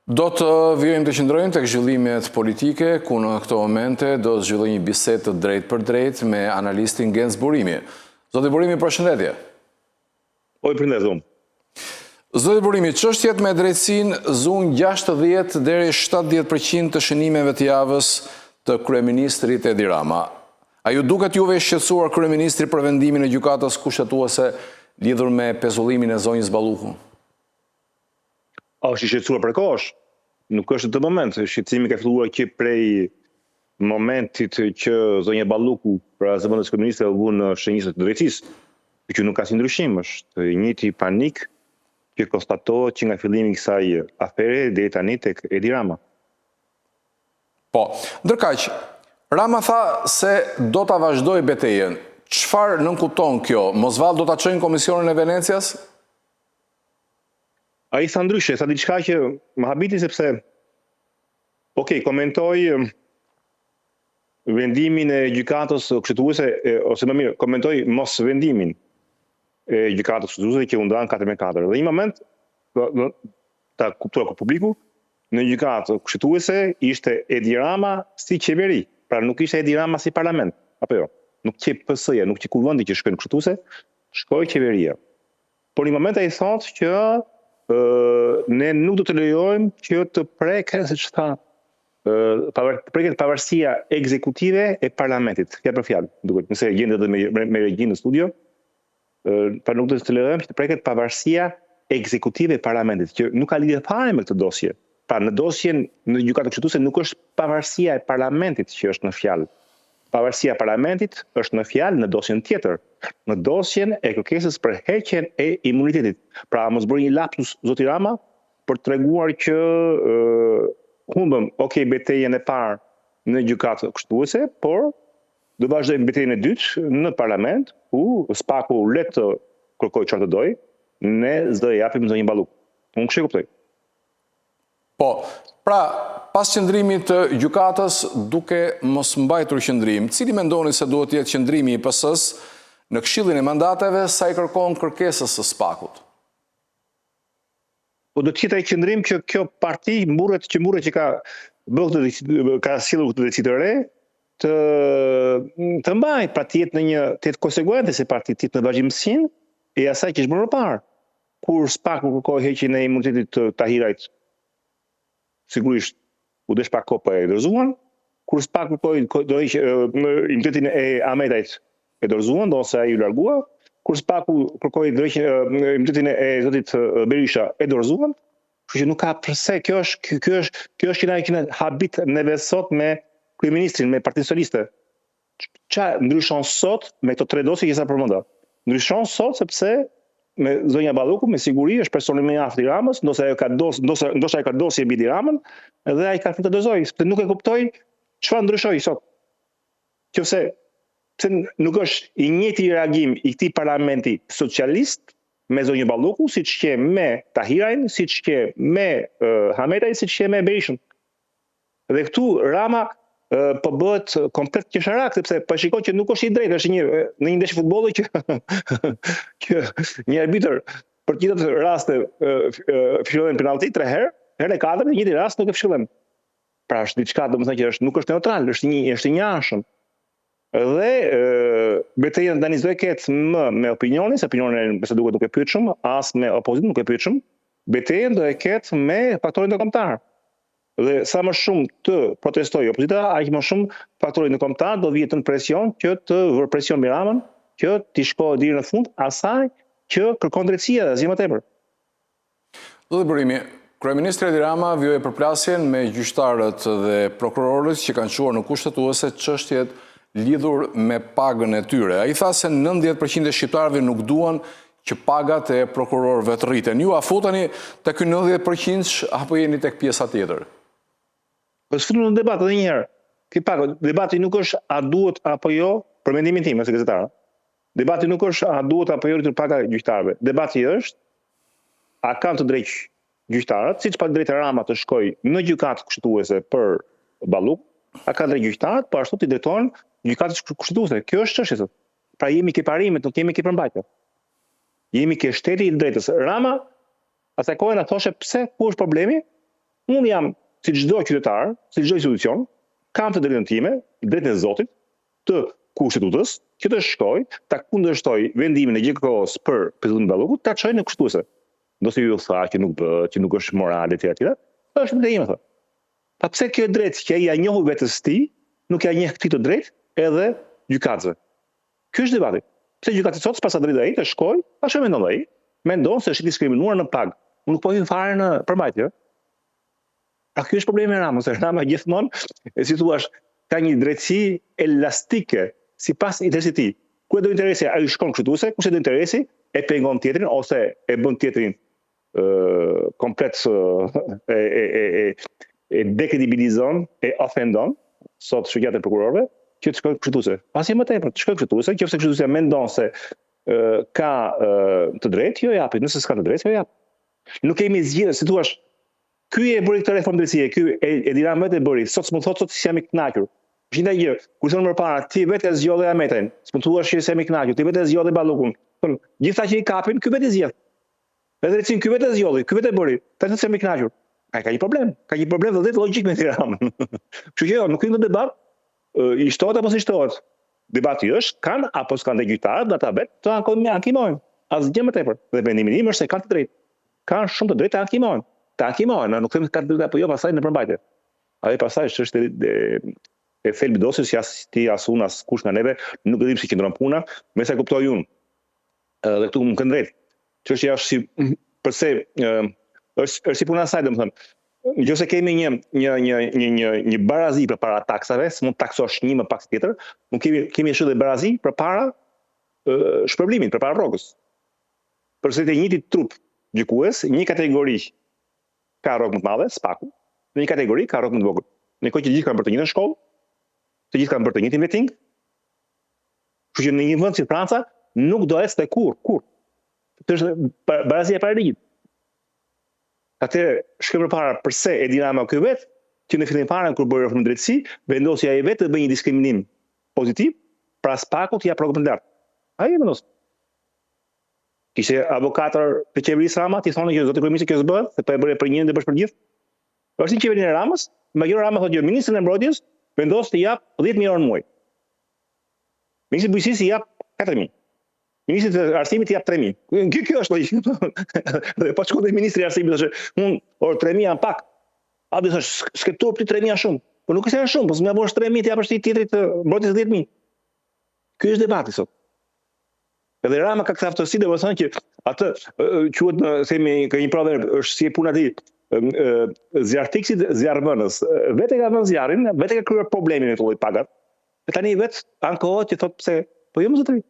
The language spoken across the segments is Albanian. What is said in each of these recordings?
Do të vjojmë të qëndrojmë të zhvillimet politike, ku në këto momente do të zhvilloj një bisedë të drejt për drejt me analistin Genc Burimi. Zoti Burimi, përshëndetje. Përshëndet, unë. Zoti Burimi, çështjet me drejtësinë zun 60 deri 70% të shënimeve të javës të kryeministrit Edi Rama. A ju duket juve shqetësuar kryeministri për vendimin e gjykatës kushtetuese lidhur me pezullimin e zonjës Balluku? Është i shqetësuar për kosh. Nuk është të moment. Shqetësimi ka filluar që prej momentit që zonja Balluku, pra zëvendës kryeministre, u vënë në shenjtë të drejtësisë, që nuk ka si ndryshim, është i njëjti panik që konstatohet që nga fillimi i kësaj afere deri tani tek Edi Rama. Po, ndërkaq, Rama tha se do ta vazhdoj betejën. Çfarë nënkupton kjo? Mosvall do ta çojnë Komisionin e Venecias? Ai tha ndryshe, tha diçka që më habiti sepse komentoi vendimin e gjykatës kushtetuese, ose më mirë, komentoi mos vendimin e gjykatës kushtetuese që u ndan 4-4. Dhe një moment ta kuptoi publiku, në gjykatë kushtetuese ishte Edi Rama si qeveri, pra nuk ishte Edi Rama si parlament, apo jo. Nuk që PS-ja, nuk që kuvendi që shkojnë kushtetuese, shkoi qeveria. Por një moment ai thotë që ne nuk do të lejojmë që të preket, siç tha, preket pavarësia ekzekutive e parlamentit. Fjalë për fjalë, duket, nëse gjendet edhe me regjin në studio, pra nuk do të lejojmë që të preket pavarësia ekzekutive e parlamentit, që nuk ka lidhje fare me këtë dosje. Pra në dosjen në gjykatën kushtetuese nuk është pavarësia e parlamentit që është në fjalë. Pavarësia e parlamentit është në fjalë në dosjen tjetër, në dosjen e kërkesës për heqjen e imunitetit. Pra mos bëri një lapsus zoti Rama për treguar që humbëm betejën e parë në gjykatë kushtetuese, por do vazhdojmë betejën e dytë në parlament, ku Spaku le të kërkojë çfarë të dojë, ne s'do i japim zonjën Balluku. Unë kështu e kuptoj. Po, pra, pas qëndrimit të gjykatës, duke mos mbajtur qëndrim, cili mendoni se duhet jetë qëndrimi i PS-s në Këshillin e Mandateve sa i kërkon kërkesës së Spakut? Po do të jetë ai qëndrim që kjo parti mburret që ka sjellur këtë drejtësi të re, të mbajt, pra të jetë konsekuente se parti të jetë në vazhdimsinë e asaj që është bërë më parë. Kur Spaku kërkoi heqjen e imunitetit të Tahirajt, sigurisht u desh pak kohë e dorëzuan. Kur Spaku kërkoi imunitetin e Ahmetajt, e dorëzuan, ose ai u largua. Kur Spaku kërkoi imunitetin e zotit Berisha, e dorëzuan. Kështu që nuk ka pse, kjo është që na habit neve sot me kryeministrin, me Partinë Socialiste. Çfarë ndryshon sot me këto tre dosje që sa përmenda? Ndryshon sot sepse me zonja Balluku me siguri është personi më i aftë i Ramës, ndoshta ai ka dosje mbi Edi Ramën, dhe ai ka të dozoj, sepse nuk e kuptoi çfarë ndryshoi sot. Qofse pse nuk është i njëjti reagim i këtij parlamenti socialist me zonjën Balluku, siç që me Tahirajn, siç që me Hametajn, siç që me Berishën. Dhe këtu Rama po bëhet komplet qesharak, sepse po shikon që nuk është i drejtë, është në një ndeshje futbolli që një arbitër për të gjithë raste fillon penallti 3 herë, herën e 4 në një rast nuk e fillon. Pra është diçka, domethënë që nuk është neutral, është i njëanshëm. Dhe betejën tani do e ketë më me opinionin, se opinionin nëse duket nuk e pyet shumë, as me opozitën nuk e pyet shumë. Betejën do e ketë me faktorin ndërkombëtar. Dhe sa më shumë të protestojë opozita, aq më shumë faktori ndërkombëtar do vihet në presion që të vërë presion mbi Ramën, që t'i shkojë deri në fund asaj që kërkon drejtësia dhe asgjë më tepër. Zoti Burimi, kryeministri Edi Rama vjoi përplasjen me gjyqtarët dhe prokurorët që kanë quar në kushtetuese çështjet lidhur me pagën e tyre. Ai tha se 90% e shqiptarëve nuk duan që pagat e prokurorëve të rriten. Ju a futeni tek 90% apo jeni tek pjesa tjetër? Po s'futem në debat edhe një herë. Debati nuk është a duhet apo jo, për mendimin tim si gazetar. Debati nuk është a duhet apo jo rritur paga e gjyqtarëve. Debati është a kanë të drejtë gjyqtarët, siç pa drejtë Rama të shkojë në gjykatë kushtetuese për Balluku, a kanë drejtë gjyqtarët, po ashtu ti drejtohen gjykatës kushtetuese. Kjo është çështja. Pra jemi ke parimet, nuk jemi ke përmbajtje. Jemi ke shteti i drejtës. Rama asaj kohë na thoshe pse ku është problemi? Unë jam, si çdo qytetar, si çdo institucion, kam të drejtën time, drejtën e Zotit, të kushtetutës, që të shkoj, ta kundërshtoj vendimin e GKO-s për pezullimin e ballukut, ta çoj në kushtetuese. Ndosë ju tha që nuk bëhet, që nuk është morale etj. Është më ime thonë. Pa pse kjo drejtë që ai ja njohu vetes tij, nuk ja njeh këtë të drejtë edhe gjykatësve. Ky është debati. Pse gjykatësi sot pas drejtë ai të shkoj, ta shë mendon ai, mendon se është i diskriminuar në pagë. Unë nuk po hyn fare në përmbajtje. A ky është problemi i Ramës? Rama gjithmonë, si thua, ka një drejtësi elastike sipas interesit të tij. Ku do interesi ai shkon kushtetuese, kush do interesi e pengon tjetrin ose e bën tjetrin komplet e dekredibilizon, e ofendon sot shoqatën e prokurorëve që të shkojë kushtetuese. Pasi më tepër të shkojë kushtetuese, nëse kushtetuesia mendon se ka të drejtë, jo japi, nëse s'ka të drejtë, jo jap. Nuk kemi zgjidhje, si thua, ky e bëri këtë reformë drejtësie, ky e dira vetë e bëri. Sot s'mund thotë sot si jam i kënaqur. Është një gjë, kur thonë më parë, ti vetë e zgjodhe Ametin, s'mund thua që jam i kënaqur, ti vetë e zgjodhe Ballukun. Thonë, gjithta që i kapin, ky vetë e zgjedh. Edhe drejtësin ky vetë e zgjodhi, ky vetë e bëri. Tash s'jam i kënaqur. Ai ka një problem. Ka një problem vërtet logjik me Tiranën. Kështu që jo, nuk hyn në debat, i shtohet apo si shtohet. Debati është kanë apo s'kan të gjyqtarët, ata vetë të ankimojnë. Asgjë më tepër. Dhe vendimi im është se kanë të drejtë. Kanë shumë të drejtë të ankimojnë. Të ankimojnë, nuk them ka të drejtë apo jo, pastaj në përmbajtje. Ai pastaj është e thelbi dosjes që as ti as unë as kush nga neve nuk e dim si qëndron puna, me sa kuptoj unë. Dhe këtu më kanë drejtë. Çështja është si përse është si puna e saj, domethënë. Nëse kemi një barazi përpara taksave, s'mund taksosh një më pak se tjetër, nuk kemi ashtu dhe barazi përpara shpërblimit, përpara rrogës. Përse të njëjtit trup gjykues, një kategori ka rrogë më të madhe, spaku, në një kategori ka rrogë më të vogël. Në kohë që të gjithë kanë bërë të njëjtën shkollë, të gjithë kanë bërë të njëjtin veting. Kështu që në një vend si Franca nuk do ecte kur. Është barazia para ligjit. Atëherë shkoj përpara përse e Dinamo ky vet, që në fillim fare kur bëri reformë drejtësi, vendosi ai vetë të bëjë një diskriminim pozitiv, pra spakut ja rrogën lart. Ai e vendos. Kishte avokatër të qeverisë Rama, ti thonë që zoti kryeminist kjo s'bëhet, se po e bëre për një dhe bësh për gjithë. Është një qeveri e Ramës, Magjor Rama thotë që ministri i mbrojtjes vendos të jap 10.000 euro në muaj. Ministri i bujqësisë i jap 4.000. Ministri të arsimit i jap 3.000. Kjo është logjikë. Dhe po shkon te ministri i arsimit thoshte, unë 3.000 janë pak. A do të thosh, s'ke turp ti 3.000 janë shumë. Po nuk është janë shumë, po s'më bosh 3.000 ti japësh ti tjetrit të mbrojtjes 10.000. Ky është debati sot. Edhe Rama ka këtë aftësi dhe më thënë që atë quhet themi ka një proverb, është si e puna ti zjarrtiksit zjarrvënës. Vetë ka vënë zjarrin, vetë ka krijuar problemin me lloj pagat. E tani vetë ankohet që thotë pse, po jo më zotëri.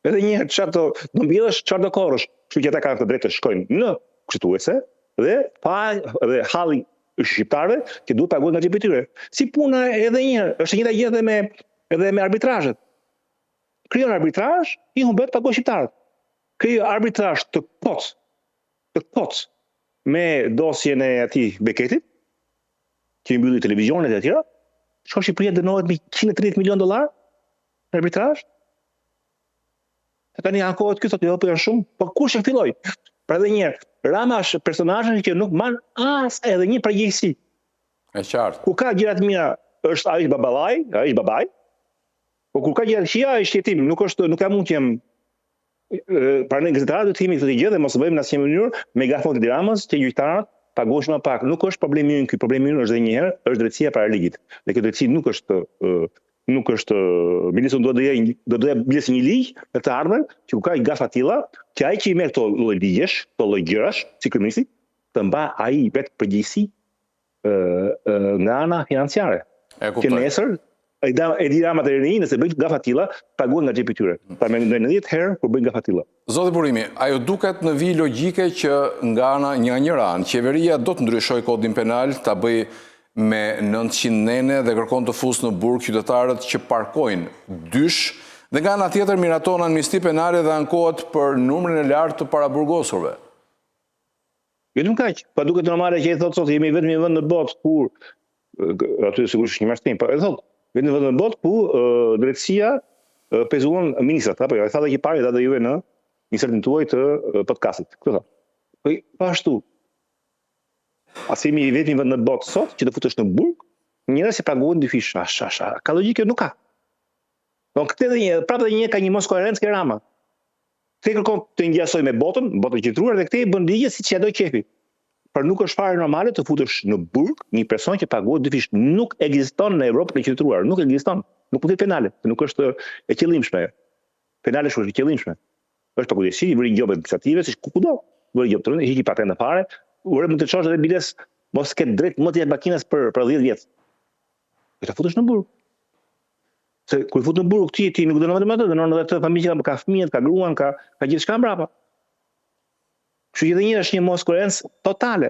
Edhe një herë çfarë do mbjellësh, çfarë do korrësh. Kështu që ata kanë të drejtë të shkojnë në kushtetuese dhe halli shqiptarëve që duhet paguajnë nga xhepi i tyre. Si puna edhe një herë, është njëjta gjë edhe me arbitrazhet. Krijon arbitrazh, i humbet paguaj shqiptarët. Krijon arbitrazh të poc me dosjen e atij Beketit, që i mbylli televizionet e tjera, Shqipëria dënohet me $130 milion arbitrazh. Tani ankohet ky thotë jo, po janë shumë, po kush e filloi? Pra edhe një herë, Rama është personazhi që nuk mban as edhe një përgjegjësi. Është qartë. Ku ka gjëra të mira, është ai babai. Po kur ka gjëra të këqija, ai është jetim, nuk ka mund që jem pra ne gazetarët do të themi këtë gjë dhe mos bëjmë në asnjë mënyrë megafon të Ramës që gjyqtarët paguajnë më pak. Nuk është problemi ynë ky, problemi ynë është edhe një herë, është drejtësia para ligjit. Dhe kjo drejtësi nuk është ministri do të blisë një ligj në të ardhmen që ku ka i gafa tilla, që ai që i merr këto lloj ligjesh, këto lloj gjërash, si kryeministri, të mba ai vetë përgjegjësi nga ana financiare. Që nesër e di Rama të rinj, nëse bëjnë gafa tilla, paguajnë nga xhepi i tyre. Pa mendoj 90 herë kur bëjnë gafa tilla. Zoti Burimi, ajo duket në vijë logjike që nga një anë qeveria do të ndryshojë kodin penal, ta bëj me 900 nene dhe kërkon të fusë në burg qytetarët që parkojnë dysh, dhe nga ana tjetër miraton amnisti penale dhe ankohet për numrin e lartë të paraburgosurve. Vetëm kaq, pa duket normale që i thotë sot jemi vetëm një vend në botë kur aty sigurisht një mashtim, po e thotë vetëm një vend në botë ku drejtësia pezullon ministrat, apo jo, e tha dhe që pari dha dhe juve në insertin tuaj të podcastit. Këtë tha. Po ashtu. Asimi i vetmi vend në botë sot që të futesh në burg, njerëz që paguhen dyfish. Ka logjikë nuk ka. Don këtë prapë edhe një ka një mos koherencë ke Rama. Te kërkon të ngjasoj me botën qytetruar dhe këtë i bën ligje siç ja do qefi. Por nuk është fare normale të futesh në burg një person që paguhet dyfish. Nuk ekziston në Evropën e qytetruar, nuk ekziston. Nuk mund të penale, nuk është e qëllimshme. Penale është e qëllimshme. Është paguajtësi, vëri gjobe administrative, siç kudo. Vëri gjobe të hiqi patentë fare, ure mund të çosh edhe biles mos ke drejt më të jap makinës për 10 vjet. Të futesh në burg. Se kur fut në burg ti nuk dënon vetëm atë, dënon edhe të familja, ka fëmijët, ka gruan, ka gjithçka mbrapa. Kështu që edhe një është një mos koherencë totale.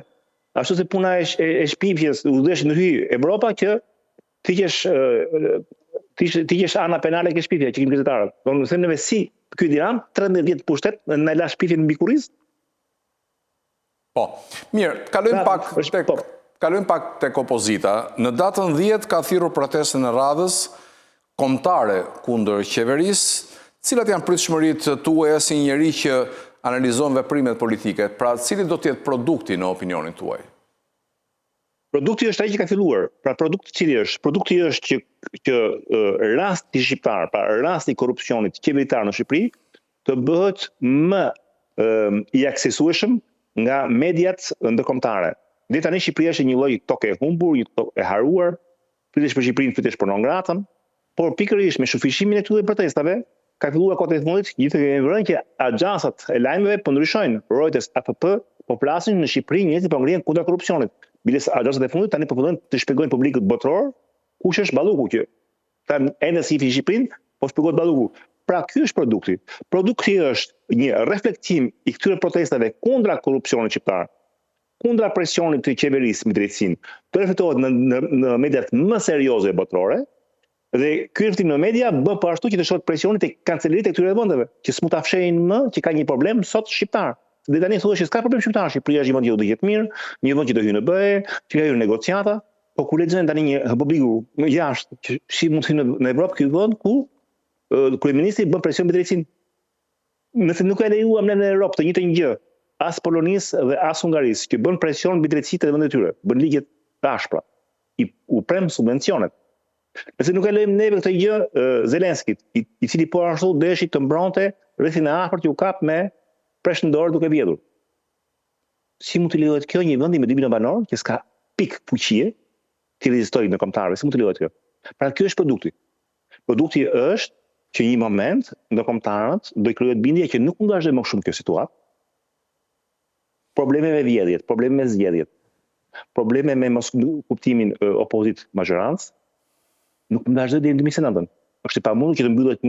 Ashtu se puna e shpifjes, udhëhesh në hy Evropa që ti qesh ana penale ke shpifja që kemi gazetarët. Do të thënë si ky Diran 13 vjet pushtet na la shpifjen mbi kurriz. Po. Mirë, kalojmë pak tek opozita. Në datën 10 ka thirrur protestën e radhës kombëtare kundër qeverisë. Cilat janë pritshmëritë tuaja si njeri që analizon veprimet politike? Pra, cili do të jetë produkti në opinionin tuaj? Produkti është ai që ka filluar. Pra produkti cili është? Produkti është që rasti shqiptar, pra rasti i korrupsionit qeveritar në Shqipëri të bëhet më i aksesueshëm nga mediat ndërkombëtare. Dhe tani Shqipëria është një lloj toke e humbur, një toke e haruar, fitesh për Shqipërinë, fitesh për Nongratën, por pikërisht me shufishimin e këtyre protestave ka filluar kote e fundit gjithë kemi vënë që agjansat e lajmeve po ndryshojnë. Reuters, AFP po plasin në Shqipëri njerëz që po ngrihen kundër korrupsionit. Biles agjansat e fundit tani po fillojnë të shpjegojnë publikut botror kush është Balluku që tani ende si i Shqipërinë po shpjegohet Balluku. Pra ky është produkti. Produkti është një reflektim i këtyre protestave kundra korrupsionit shqiptar, kundra presionit të qeverisë me drejtësinë, të reflektohet në mediat më serioze botrore. Dhe ky reflektim në media bën po ashtu që të shohet presioni tek kancelerit e këtyre vendeve, që s'mund ta fshehin më që ka një problem sot shqiptar. Dhe tani thuhet që s'ka problem shqiptar, Shqipëria është një vend që do të jetë mirë, një vend që do hyjë në BE, që ka hyrë negociata, po kur lexojnë tani një publiku më jashtë që si mund të hyjë në Evropë ky vend ku kryeministri bën presion mbi drejtësinë. Nëse nuk e lejuam në Europë të njëjtën gjë, as Polonisë dhe as Hungarisë, që bën presion mbi drejtësitë e vendeve tyre, bën ligje të ashpra, u prem subvencionet. Nëse nuk e lejmë neve këtë gjë Zelenskit, i cili po ashtu deshi të mbronte rrethin e afërt që u kap me presh në dorë duke vjedhur. Si mund të lejohet kjo një vendi me 2 milion banor, që s'ka pik fuqie, të rezistojë në kombëtarëve, si mund të lejohet kjo? Pra kjo është produkti. Produkti është që një moment ndërkombëtarët do i krijohet bindje që nuk mund të vazhdojë më shumë kjo situatë. Probleme me vjedhjet, probleme me zgjedhjet, probleme me mos kuptimin opozit majorancë, nuk më vazhdoj deri në 2029. Është e pamundur që të mbyllet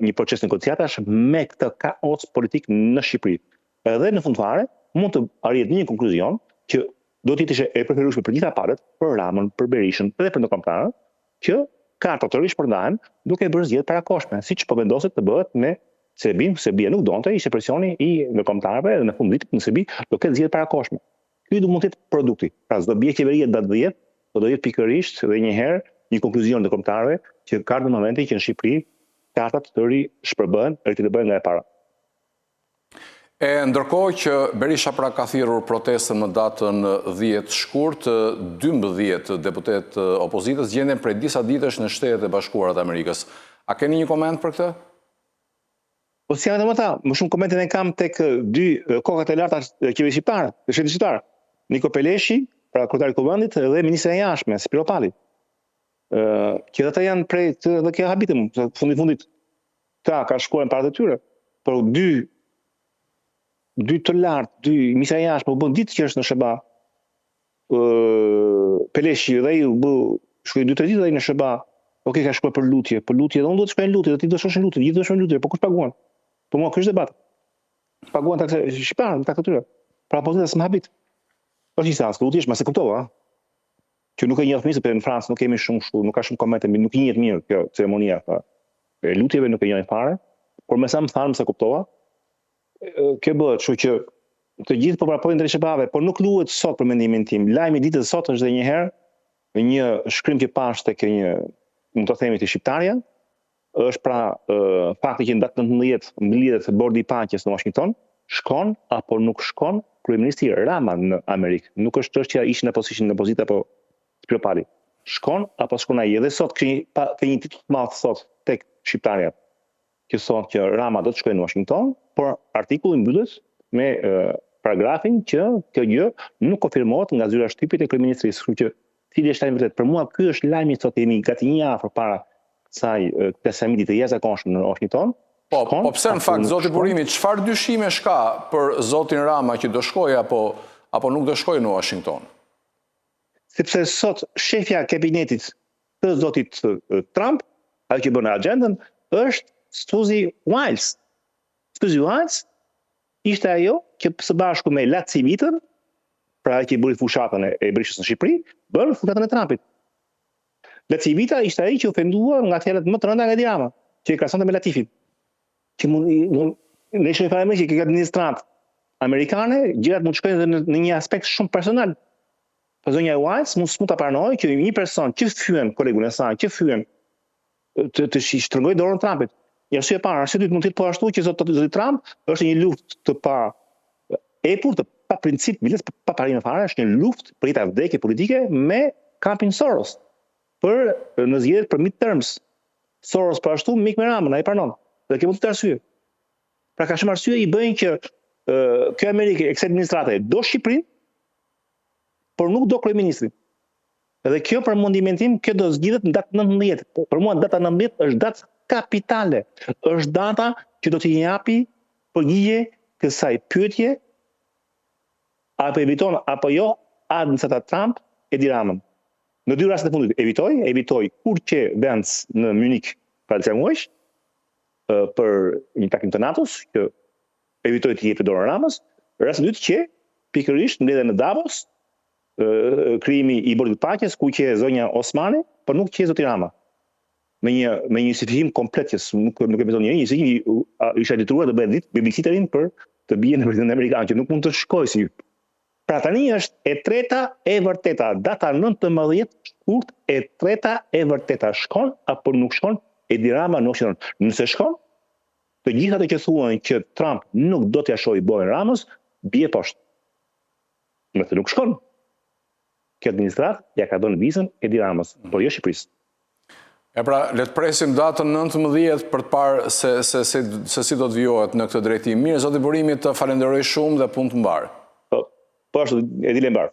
një proces negociatash me këtë kaos politik në Shqipëri. Edhe në fund fare mund të arrihet në një konkluzion që do të ishte e preferueshme për gjitha palët, për Ramën, për Berishën, edhe për ndërkombëtarët, që kartat të rishpërndahen duke bërë zgjedhje parakoshme, siç po vendoset të bëhet me Serbin. Serbia nuk donte, ishte presioni i ndërkombëtarëve dhe në fund vitit në Serbi do ketë zgjedhje parakoshme. Ky do mund të jetë produkti. Pra s'do bie qeveria datë 10, por do jetë pikërisht edhe një herë një konkluzion të kombëtarëve që ka në momenti që në Shqipëri kartat të rishpërbohen, rikthehen nga e para. E ndërkohë që Berisha pra ka thirrur protestën në datën 10 shkurt, 12 deputet opozitës gjenden prej disa ditësh në Shtetet e Bashkuara të Amerikës. A keni një koment për këtë? Po si janë më ta, më shumë komentin e kam tek dy kokat e larta të qeverisë shqiptare, të shtetit shqiptar. Niko Peleshi, pra kryetari i Kuvendit, dhe ministra e jashtme, Spiro Palli. Që ata janë prej dhe kjo habitem, fundit ka shkuar në para të tyre, por dy të lartë, dy ministra e jashtme u bën ditë që është në SBA. Peleshi dhe ai u bë shkoi 2-3 ditë ai në SBA. Okej, ka shkuar për lutje, dhe unë do të shkoj në lutje, do ti do shosh në lutje, gjithë do shohin në lutje, po kush paguan? Po mua ky është debat. Paguan taksë shqiptarë, taksë tyre. Pra opozita s'm habit. Po si sa, lutjesh, ma se kuptova, që nuk e njeh mirë, sepse në Francë nuk kemi shumë kështu, nuk ka shumë komente, nuk i njihet mirë kjo ceremonia e lutjeve, nuk e njeh fare, por me sa më thanë, se kuptova, kjo bëhet, kështu që të gjithë po prapojnë drejt SBA-ve, por nuk luhet sot për mendimin tim. Lajmi i ditës sot është edhe një herë një shkrim që pash tek një, mund të themi, të Shqiptarja, është pra fakti që në datë 19 mbledhet bordi i paqes në Washington, shkon apo nuk shkon kryeministri Rama në Amerikë. Nuk është çështja ishin në opozita apo Spilopali. Shkon apo shkon ai? Edhe sot ka një titull të madh sot tek shqiptarët që thonë që Rama do të shkojë në Washington, por artikulli mbyllet me paragrafin që kjo gjë nuk konfirmohet nga zyra shtypit e kryeministrisë. Kështu që cili është ai vërtet? Për mua ky është lajmi sot jemi gati një javë përpara kësaj këtij samiti të jashtëzakonshëm në Washington. Po pse në fakt zoti Burimi, çfarë dyshimesh ka për zotin Rama që do shkojë apo nuk do shkojë në Washington? Sepse sot shefja e kabinetit të zotit Trump, ajo që bën agjendën, është Suzy Wiles. Suzy Wiles ishte ajo që së bashku me Lacivitën, pra që i bëri fushatën e brishës në Shqipëri, bën fushatën e Trumpit. Lacivita ishte ai që ofenduar nga fjalët më të rënda nga Edi Rama, që i krahasonte me Latifin. Që ne shohim fare që këtë administratë amerikane gjërat mund të shkojnë edhe në një aspekt shumë personal. Po zonja Wiles mund ta pranojë që një person që fyen kolegun e saj, që fyen të shtrëngojë dorën Trumpit. Arsye e parë, arsye e dytë mund të jetë po ashtu që zoti Trump është një luftë të pa epur, të pa princip, pa parime fare, është një luftë për jetë vdekje politike me kampin Soros për në zgjedhjet për midterms. Soros po ashtu mik me Ramën, ai pranon. Dhe kjo mund të arsye. Pra ka shumë arsye i bëjnë që kjo Amerikë e kësaj administrate do Shqipërinë, por nuk do kryeministrin. Edhe kjo për mendimin tim, kjo do zgjidhet në datën 19. Për mua data 19 është datë kapitale. Është data që do t'i japi përgjigje kësaj pyetje apo eviton apo jo administrata Trump Edi Ramën. Në dy rastet e fundit evitoi kur që Vance në Munich para disa muajsh për një takim të NATO-s që evitoi të jepte dorën Ramës. Rasti i dytë që pikërisht mbledhen në Davos krijimi i bordit të paqes ku që zonja Osmani, por nuk që zoti Rama. Me një justifikim komplet që nuk e beson njëri, isha detyruar të bëj ditë babysitterin për të bien në presidentin amerikan që nuk mund të shkojë si. Pra tani është e treta e vërteta, data 19 shkurt e treta e vërteta. Shkon apo nuk shkon Edi Rama në Washington? Nëse shkon, të gjithë ato që thuan që Trump nuk do t'ia shojë bojën Ramës, bie poshtë. Nëse nuk shkon, kjo administratë ja ka dhënë vizën Edi Ramës, por jo Shqipërisë. E pra, le të presim datën 19 për të parë se si do të vijohet në këtë drejtim. Mirë, zoti Burimi, të falenderoj shumë dhe punë të mbarë. Po ashtu, Edi Lembar.